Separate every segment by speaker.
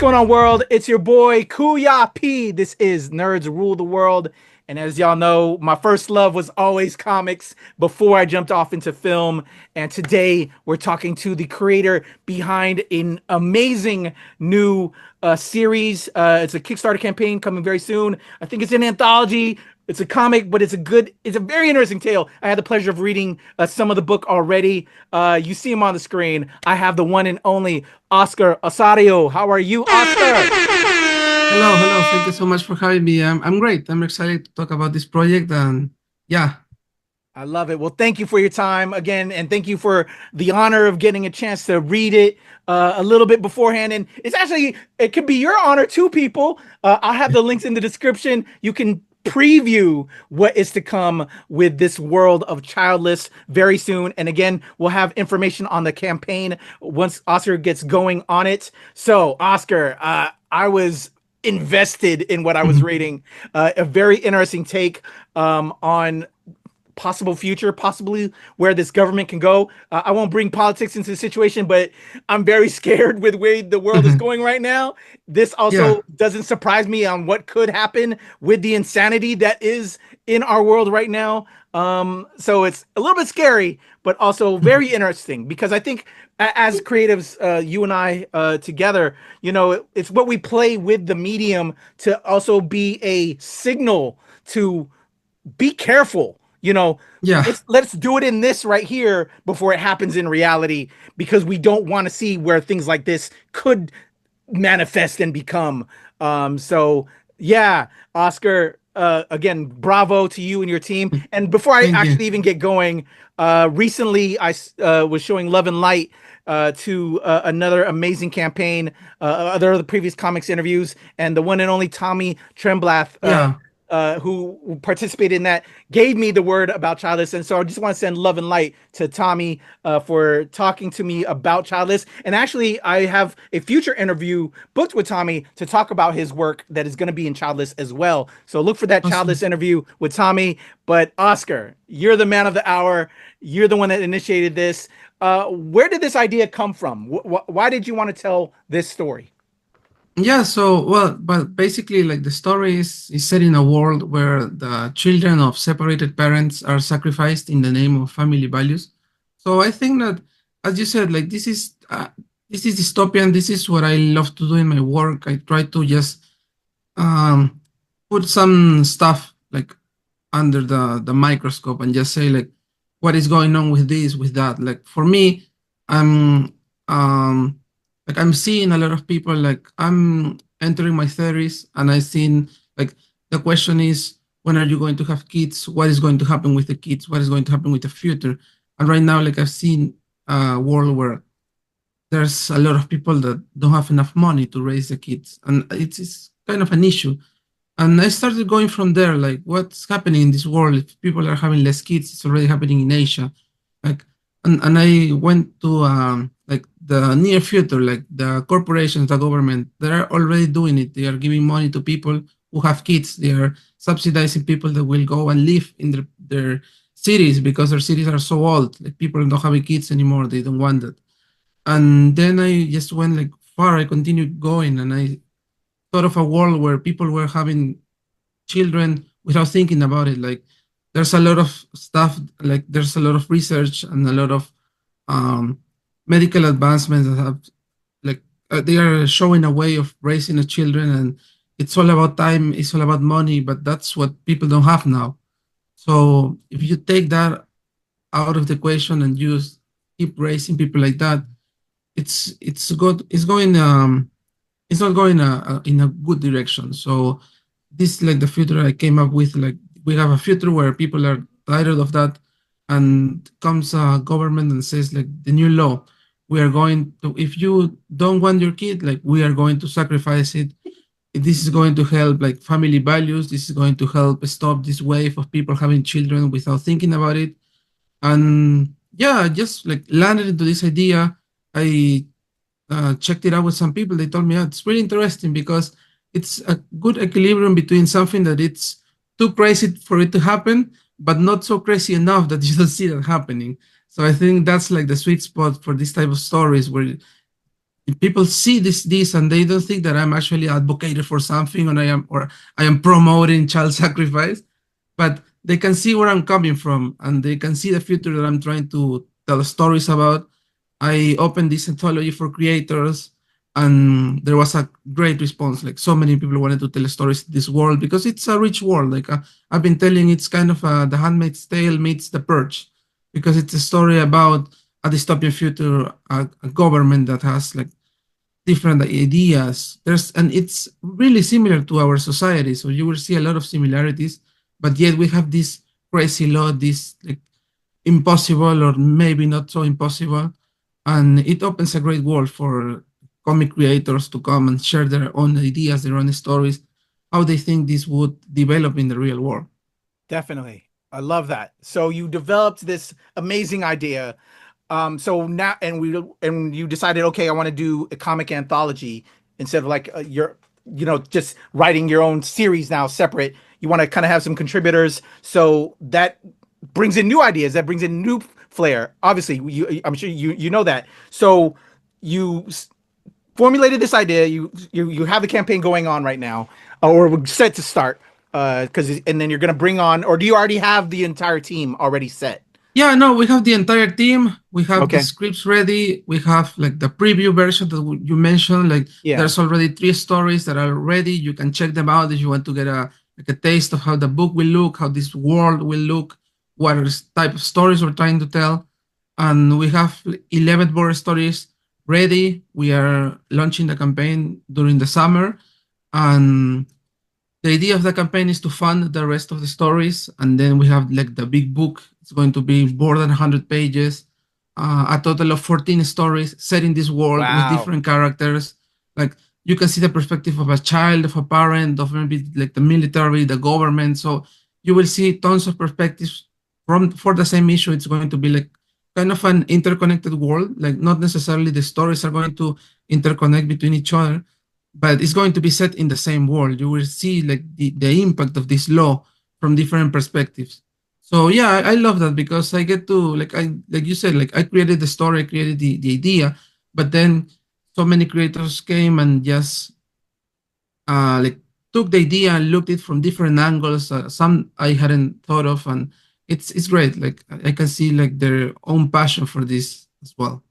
Speaker 1: going on, world? It's your boy KUYA P. This is Nerds Rule the World. And as y'all know, my first love was always comics before I jumped off into film. And today we're talking to the creator behind an amazing new series. It's a Kickstarter campaign coming very soon. I think it's an anthology. It's a comic, but it's a very interesting tale. I had the pleasure of reading some of the book already. You see him on the screen. I have the one and only Oscar Osorio. How are you, Oscar?
Speaker 2: Hello. Thank you so much for having me. I'm great. I'm excited to talk about this project, and yeah.
Speaker 1: I love it. Well, thank you for your time again, and thank you for the honor of getting a chance to read it a little bit beforehand. And it could be your honor too, people. I'll have the links in the description. You can preview what is to come with this world of Childless very soon. And again, we'll have information on the campaign once Oscar gets going on it. So, Oscar, I was invested in what I was reading. A very interesting take on possible future, possibly where this government can go. I won't bring politics into the situation, but I'm very scared with where the world is going right now. This also doesn't surprise me on what could happen with the insanity that is in our world right now. So it's a little bit scary, but also very interesting, because I think as creatives, you and I together, it's what we play with the medium to also be a signal to be careful. Let's do it in this right here before it happens in reality, because we don't want to see where things like this could manifest and become. So yeah, Oscar, again, bravo to you and your team. And before I actually even get going, recently I was showing love and light to another amazing campaign, other previous comics interviews, and the one and only Tommy Tremblath, who participated in that, gave me the word about Childless. And so I just want to send love and light to Tommy for talking to me about Childless. And actually, I have a future interview booked with Tommy to talk about his work that is going to be in Childless as well. So look for that Childless interview with Tommy. But Oscar, you're the man of the hour. You're the one that initiated this. Where did this idea come from? Why did you want to tell this story?
Speaker 2: Yeah, but basically, like, the story is set in a world where the children of separated parents are sacrificed in the name of family values. So I think that, as you said, like, this is dystopian. This is what I love to do in my work. I try to just put some stuff like under the microscope and just say, like, what is going on with this, with that. Like, for me, I'm like, I'm seeing a lot of people, like, I'm entering my 30s, and I've seen, like, the question is, when are you going to have kids? What is going to happen with the kids? What is going to happen with the future? And right now, like, I've seen a world where there's a lot of people that don't have enough money to raise the kids, and it's kind of an issue. And I started going from there, like, what's happening in this world? If people are having less kids, it's already happening in Asia. Like, and I went to like, the near future, like, the corporations, the government, they're already doing it. They are giving money to people who have kids. They are subsidizing people that will go and live in their cities, because their cities are so old. Like, people don't have kids anymore. They don't want that. And then I just went, like, far. I continued going, and I thought of a world where people were having children without thinking about it. Like, there's a lot of stuff, like, there's a lot of research and a lot of medical advancements that have, like, they are showing a way of raising the children, and it's all about time, it's all about money, but that's what people don't have now. So if you take that out of the equation and just keep raising people like that, it's good. It's not going in a good direction. So this, like, the future I came up with. Like, we have a future where people are tired of that, and comes a government and says, like, the new law, we are going to, if you don't want your kid, like, we are going to sacrifice it. This is going to help, like, family values. This is going to help stop this wave of people having children without thinking about it. And yeah, I just, like, landed into this idea. I checked it out with some people. They told me, it's really interesting, because it's a good equilibrium between something that it's too crazy for it to happen, but not so crazy enough that you don't see that happening. So I think that's, like, the sweet spot for this type of stories, where people see this and they don't think that I'm actually advocating for something, or I am promoting child sacrifice, but they can see where I'm coming from and they can see the future that I'm trying to tell stories about. I opened this anthology for creators, and there was a great response. Like, so many people wanted to tell stories in this world because it's a rich world. Like, I've been telling, it's kind of The Handmaid's Tale meets The Purge, because it's a story about a dystopian future, a government that has like different ideas. And it's really similar to our society. So you will see a lot of similarities, but yet we have this crazy law, this like impossible or maybe not so impossible. And it opens a great world for comic creators to come and share their own ideas, their own stories, how they think this would develop in the real world.
Speaker 1: Definitely. I love that. So you developed this amazing idea. So now, and you decided, okay, I want to do a comic anthology instead of like just writing your own series now separate. You want to kind of have some contributors. So that brings in new ideas. That brings in new flair. Obviously, I'm sure you know that. So you formulated this idea. You have the campaign going on right now, or we're set to start. Because and then you're gonna bring on, or do you already have the entire team already set?
Speaker 2: Yeah, no, we have the entire team. We have the
Speaker 1: Okay.
Speaker 2: scripts ready. We have like the preview version that you mentioned. Like,
Speaker 1: Yeah.
Speaker 2: there's already 3 stories that are ready. You can check them out if you want to get a taste of how the book will look, how this world will look, what type of stories we're trying to tell. And we have 11 more stories ready. We are launching the campaign during the summer. And the idea of the campaign is to fund the rest of the stories, and then we have like the big book. It's going to be more than 100 pages, a total of 14 stories set in this world with
Speaker 1: Wow.
Speaker 2: different characters. Like, you can see the perspective of a child, of a parent, of maybe like the military, the government. So you will see tons of perspectives from for the same issue. It's going to be like kind of an interconnected world. Like, not necessarily the stories are going to interconnect between each other, but it's going to be set in the same world. You will see like the impact of this law from different perspectives. So yeah, I love that because I get to like you said, like I created the story, I created the idea, but then so many creators came and just like took the idea and looked it from different angles. Some I hadn't thought of, and it's great. Like, I can see like their own passion for this as well.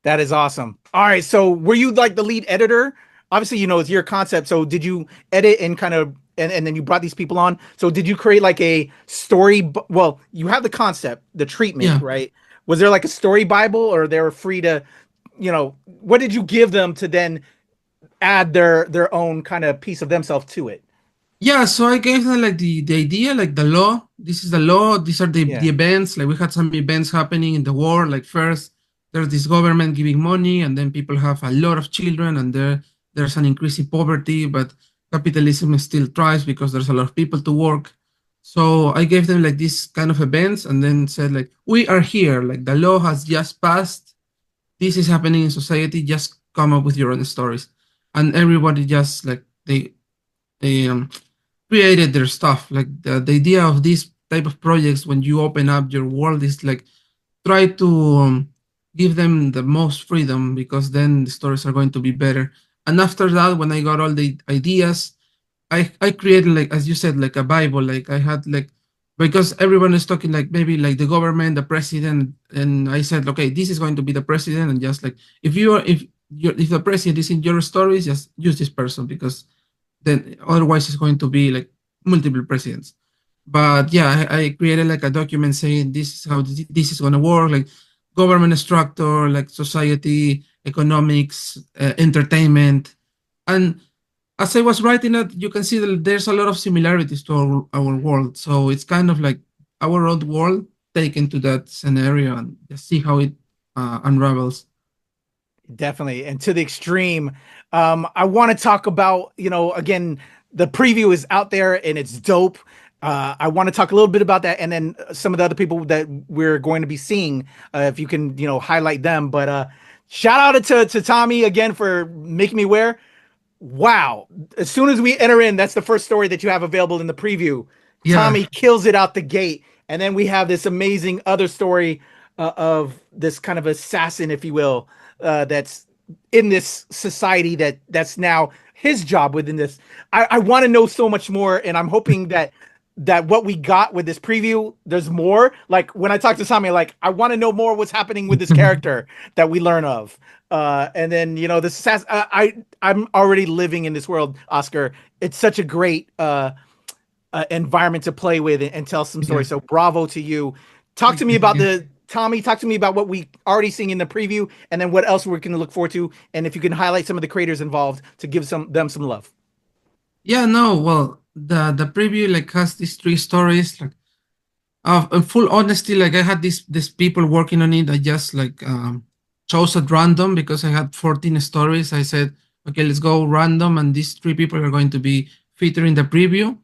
Speaker 1: That is awesome. All right. So were you like the lead editor? Obviously, it's your concept. So did you edit and kind of and then you brought these people on? So did you create like a story? Well, you have the concept, the treatment,
Speaker 2: Yeah.
Speaker 1: right? Was there like a story Bible, or they were free to, what did you give them to then add their own kind of piece of themselves to it?
Speaker 2: Yeah, so I gave them like the idea, like the law. This is the law. These are the
Speaker 1: Yeah.
Speaker 2: events. Like, we had some events happening in the war. Like, first, there's this government giving money, and then people have a lot of children, and there's an increase in poverty, but capitalism still thrives because there's a lot of people to work. So I gave them like this kind of events, and then said like, we are here. Like, the law has just passed. This is happening in society. Just come up with your own stories, and everybody just like they created their stuff. Like, the idea of this type of projects, when you open up your world, is like try to give them the most freedom, because then the stories are going to be better. And after that, when I got all the ideas, I created, like, as you said, like a Bible. Like, I had like, because everyone is talking like maybe like the government, the president, and I said, okay, this is going to be the president, and just like, if the president is in your stories, just use this person, because then otherwise it's going to be like multiple presidents. But yeah, I created like a document saying this is how this is going to work, like government structure, like society, economics, entertainment. And as I was writing it, you can see that there's a lot of similarities to our world. So it's kind of like our old world taken to that scenario, and just see how it unravels.
Speaker 1: Definitely. And to the extreme. I want to talk about, again, the preview is out there and it's dope. I want to talk a little bit about that, and then some of the other people that we're going to be seeing, if you can, highlight them. But shout out to Tommy again for making me aware. Wow. As soon as we enter in, that's the first story that you have available in the preview.
Speaker 2: Yeah.
Speaker 1: Tommy kills it out the gate. And then we have this amazing other story of this kind of assassin, if you will, that's in this society that's now his job within this. I want to know so much more, and I'm hoping that what we got with this preview, there's more. Like when I talk to Sami, like I want to know more what's happening with this character that we learn of. And then this I'm already living in this world, Oscar. It's such a great environment to play with and tell some
Speaker 2: Yeah.
Speaker 1: stories. So bravo to you. Talk to me
Speaker 2: Thank
Speaker 1: about
Speaker 2: you.
Speaker 1: Tommy. Talk to me about what we already seeing in the preview, and then what else we're going to look forward to, and if you can highlight some of the creators involved to give them some love.
Speaker 2: Yeah, no, well, the preview like has these three stories. Like, in full honesty, like I had these people working on it. I just like chose at random because I had 14 stories. I said, okay, let's go random, and these three people are going to be featured in the preview.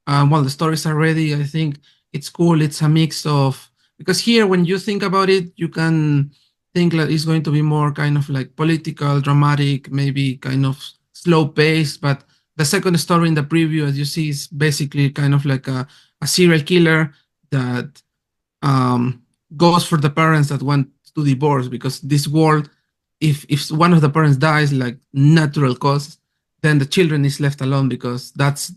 Speaker 2: Well, the stories are ready. I think it's cool. It's a mix of, because here, when you think about it, you can think that it's going to be more kind of like political, dramatic, maybe kind of slow pace. But the second story in the preview, as you see, is basically kind of like a serial killer that um, goes for the parents that want to divorce, because this world, if one of the parents dies like natural cause, then the children is left alone, because that's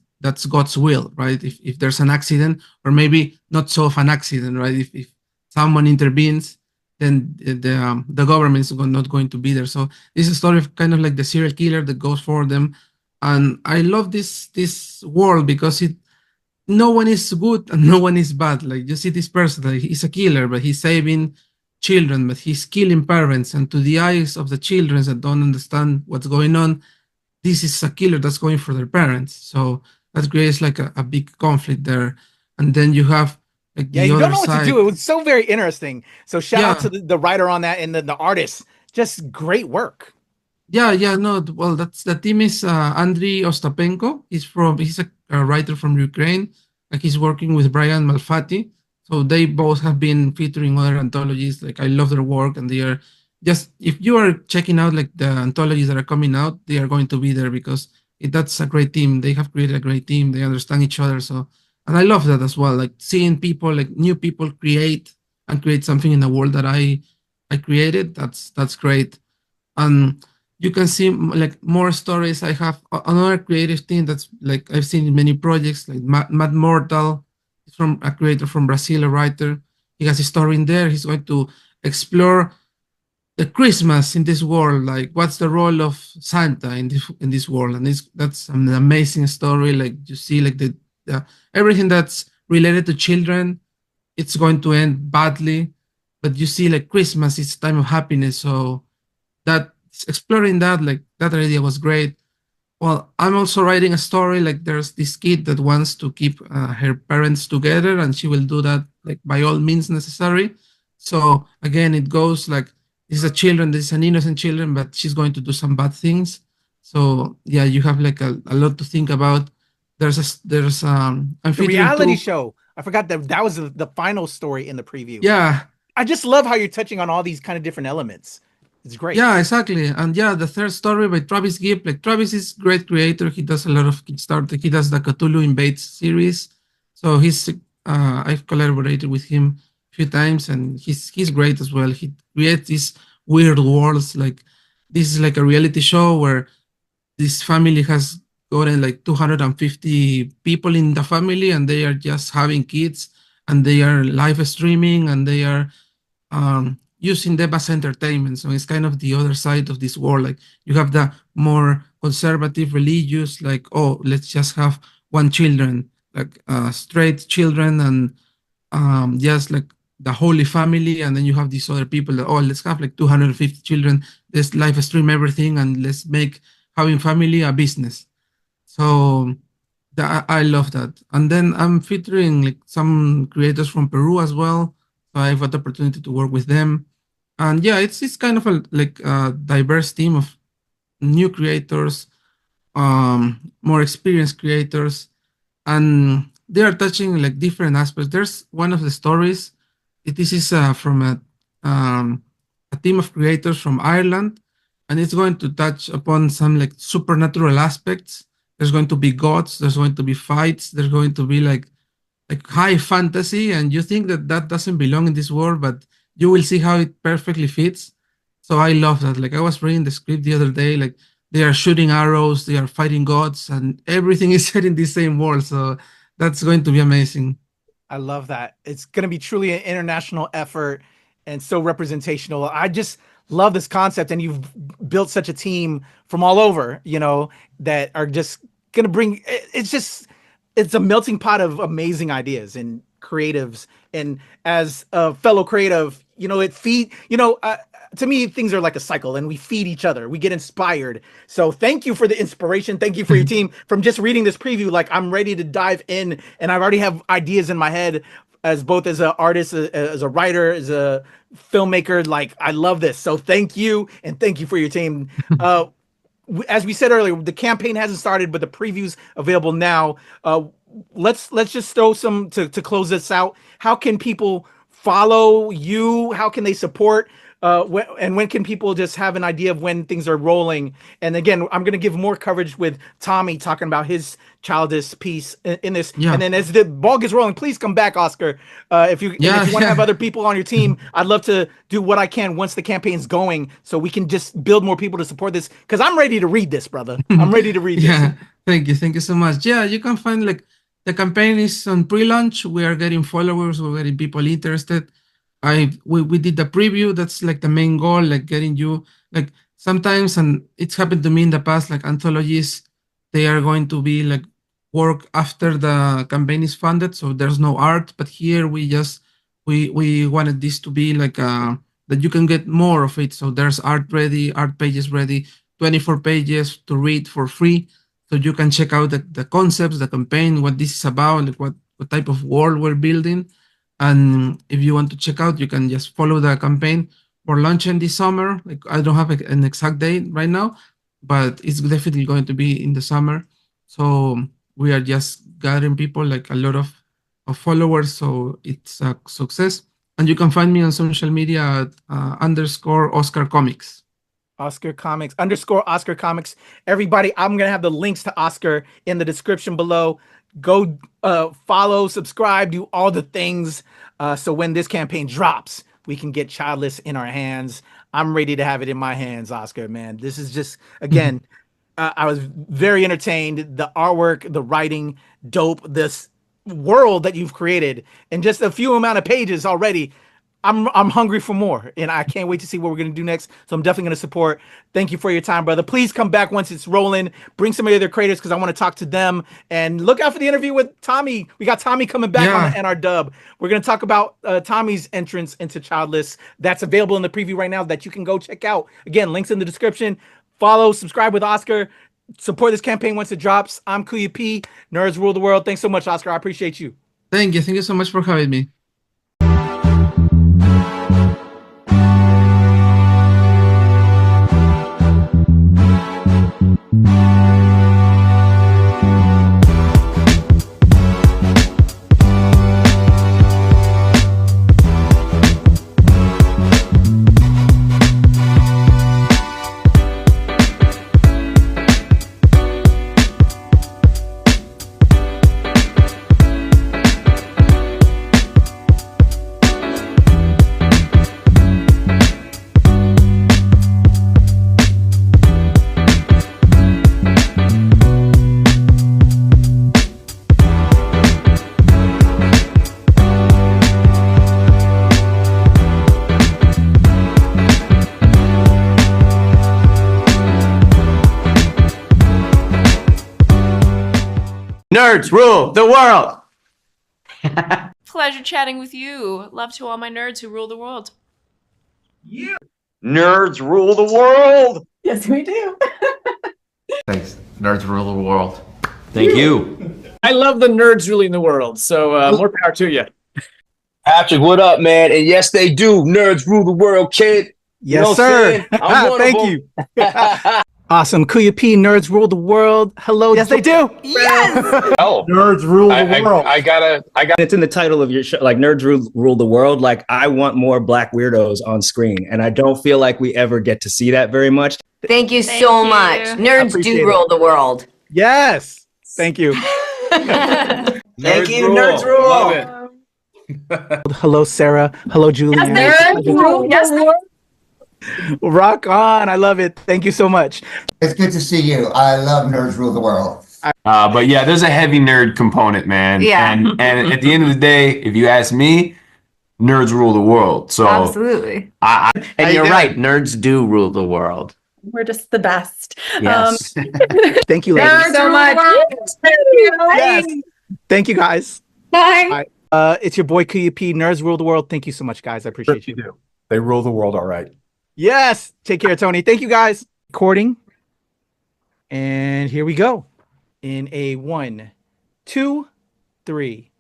Speaker 2: God's will, right? If there's an accident, or maybe not so of an accident, right? If someone intervenes, then the government is not going to be there. So this is a story of kind of like the serial killer that goes for them, and I love this world because it no one is good and no one is bad. Like you see this person, like he's a killer, but he's saving children, but he's killing parents. And to the eyes of the children that don't understand what's going on, this is a killer that's going for their parents. So that creates like a big conflict there. And then you have like
Speaker 1: Yeah,
Speaker 2: the
Speaker 1: you don't
Speaker 2: other
Speaker 1: know what to
Speaker 2: side.
Speaker 1: do. It was so very interesting. So shout out to
Speaker 2: Yeah,
Speaker 1: the writer on that and the artist. Just great work.
Speaker 2: yeah, no. Well, that's the team is Andriy Ostapenko. He's a writer from Ukraine. Like he's working with Brian Malfatti. So they both have been featuring other anthologies. Like I love their work, and they are just, if you are checking out like the anthologies that are coming out, they are going to be there because that's a great team. They have created a great team. They understand each other. So, and I love that as well. Like seeing people, like new people, create something in the world that I created. That's great. And you can see like more stories. I have another creative thing that's like I've seen in many projects, like Matt Mortal. He's from a creator from Brazil, a writer. He has a story in there. He's going to explore the Christmas in this world, like what's the role of Santa in this world, and that's an amazing story. Like you see, like the everything that's related to children, it's going to end badly, but you see, like Christmas is time of happiness, so that exploring that, like that idea was great. Well, I'm also writing a story. Like there's this kid that wants to keep her parents together, and she will do that like by all means necessary. So again, it goes like this is a children, this is an innocent children, but she's going to do some bad things. So yeah, you have like a lot to think about. I'm
Speaker 1: The
Speaker 2: featuring
Speaker 1: reality
Speaker 2: two.
Speaker 1: show. I forgot that was the final story in the preview.
Speaker 2: Yeah,
Speaker 1: I just love how you're touching on all these kind of different elements. It's great.
Speaker 2: yeah, exactly. And yeah, the third story by Travis Gibb. Like Travis is great creator. He does a lot of Kickstarter. He does the Cthulhu Invades series. So I've collaborated with him a few times, and he's great as well. He creates these weird worlds. Like this is like a reality show where this family has gotten like 250 people in the family, and they are just having kids, and they are live streaming, and they are using them as entertainment. So it's kind of the other side of this world. Like you have the more conservative religious, like, oh, let's just have one children, like straight children, and just like the Holy Family. And then you have these other people that, oh, let's have like 250 children, let's live stream everything, and let's make having family a business. So I love that. And then I'm featuring like some creators from Peru as well. So I've got the opportunity to work with them. And yeah, it's kind of like a diverse team of new creators, more experienced creators, and they are touching like different aspects. There's one of the stories. This is from a team of creators from Ireland, and it's going to touch upon some like supernatural aspects. There's going to be gods. There's going to be fights. There's going to be like high fantasy, and you think that that doesn't belong in this world, but you will see how it perfectly fits. So I love that. Like I was reading the script the other day, like they are shooting arrows, they are fighting gods, and everything is set in the same world. So that's going to be amazing.
Speaker 1: I love that. It's going to be truly an international effort and so representational. I just love this concept, and you've built such a team from all over, that are just going to bring. It's a melting pot of amazing ideas and creatives. And as a fellow creative, to me, things are like a cycle, and we feed each other. We get inspired. So thank you for the inspiration. Thank you for your team. From just reading this preview, like I'm ready to dive in, and I already have ideas in my head as both as an artist, as a writer, as a filmmaker. Like I love this. So thank you, and thank you for your team. As we said earlier, the campaign hasn't started, but the preview's available now. Let's just throw some to close this out. How can people follow you? How can they support? When can people just have an idea of when things are rolling? And again, I'm going to give more coverage with Tommy talking about his childish piece in this. Yeah. And then as the ball gets rolling, please come back, Oscar. If you want to have other people on your team, I'd love to do what I can once the campaign's going, so we can just build more people to support this. Because I'm ready to read this, brother. I'm ready to read this.
Speaker 2: Thank you so much. Yeah, you can find like the campaign is on pre-launch. We are getting followers. We're getting people interested. We did the preview. That's like the main goal, like getting you like sometimes, and it's happened to me in the past, like anthologies, they are going to be like work after the campaign is funded, so there's no art. But here we wanted this to be like that you can get more of it. So there's art pages ready, 24 pages to read for free. So you can check out the concepts, the campaign, what this is about, like what type of world we're building. And if you want to check out, you can just follow the campaign. We're launching this summer. Like I don't have an exact date right now, but it's definitely going to be in the summer. So we are just gathering people, like a lot of followers. So it's a success. And you can find me on social media at _Oscar Comics.
Speaker 1: Oscar Comics _Oscar Comics. Everybody, I'm gonna have the links to Oscar in the description below. Go follow, subscribe, do all the things, so when this campaign drops, we can get Childless in our hands. I'm ready to have it in my hands, Oscar, man. This is just, again, I was very entertained. The artwork, the writing, dope. This world that you've created in just a few amount of pages already. I'm hungry for more, and I can't wait to see what we're going to do next. So I'm definitely going to support. Thank you for your time, brother. Please come back once it's rolling. Bring some of the other creators, because I want to talk to them. And look out for the interview with Tommy. We got Tommy coming back on the NRW. We're going to talk about Tommy's entrance into Childless. That's available in the preview right now that you can go check out. Again, links in the description. Follow, subscribe with Oscar. Support this campaign once it drops. I'm KUYA P. Nerds Rule the World. Thanks so much, Oscar. I appreciate you.
Speaker 2: Thank you. Thank you so much for having me.
Speaker 3: Nerds rule the world.
Speaker 4: Pleasure chatting with you. Love to all my nerds who rule the world.
Speaker 3: Yeah. Nerds rule the world.
Speaker 5: Yes, we do.
Speaker 6: Thanks. Nerds rule the world.
Speaker 3: Thank you.
Speaker 7: I love the nerds ruling the world, so more power to you.
Speaker 3: Patrick, what up, man? And yes, they do. Nerds rule the world, kid.
Speaker 1: Yes, sir. Thank you. Awesome. KUYA P, Nerds Rule the World. Hello.
Speaker 5: Yes, they do. Yes.
Speaker 3: Oh,
Speaker 8: Nerds rule the world.
Speaker 3: I got.
Speaker 9: It's in the title of your show, like Nerds Rule the World. Like, I want more Black weirdos on screen, and I don't feel like we ever get to see that very much.
Speaker 10: Thank you so much. Nerds do rule the world.
Speaker 1: Yes. Thank you.
Speaker 3: Thank you, Nerds Rule. Love
Speaker 1: it. Hello, Sarah. Hello, Julie.
Speaker 10: Yes, nerds rule. Yes,
Speaker 1: Rock on. I love it. Thank you so much.
Speaker 8: It's good to see you. I love Nerds Rule the World.
Speaker 6: But yeah, there's a heavy nerd component, man.
Speaker 10: Yeah.
Speaker 6: And at the end of the day, if you ask me, nerds rule the world. So
Speaker 10: Absolutely.
Speaker 11: And you're right. Nerds do rule the world.
Speaker 5: We're just the best.
Speaker 11: Yes.
Speaker 1: Thank you,
Speaker 10: Thank
Speaker 1: ladies.
Speaker 10: you so much.
Speaker 1: Yes. Thank you, guys.
Speaker 10: Bye.
Speaker 1: It's your boy KUYA P. Nerds rule the world. Thank you so much, guys. I appreciate you.
Speaker 12: do. They rule the world, all right.
Speaker 1: Yes. Take care, Tony. Thank you, guys. Recording. And here we go. In a 1, 2, 3.